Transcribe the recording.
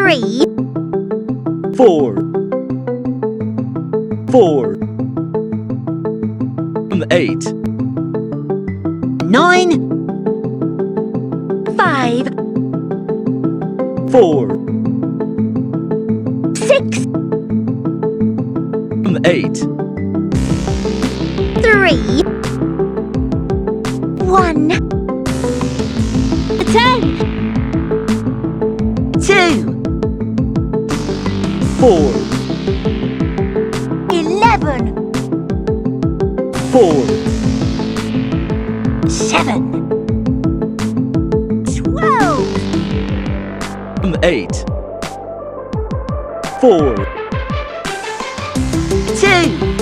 3, 4, 4. 8, 9, 5, 4, 6, 8, 3, 1, 10, 2, 4, 11, 4, 7, 12, 8, 4, 2,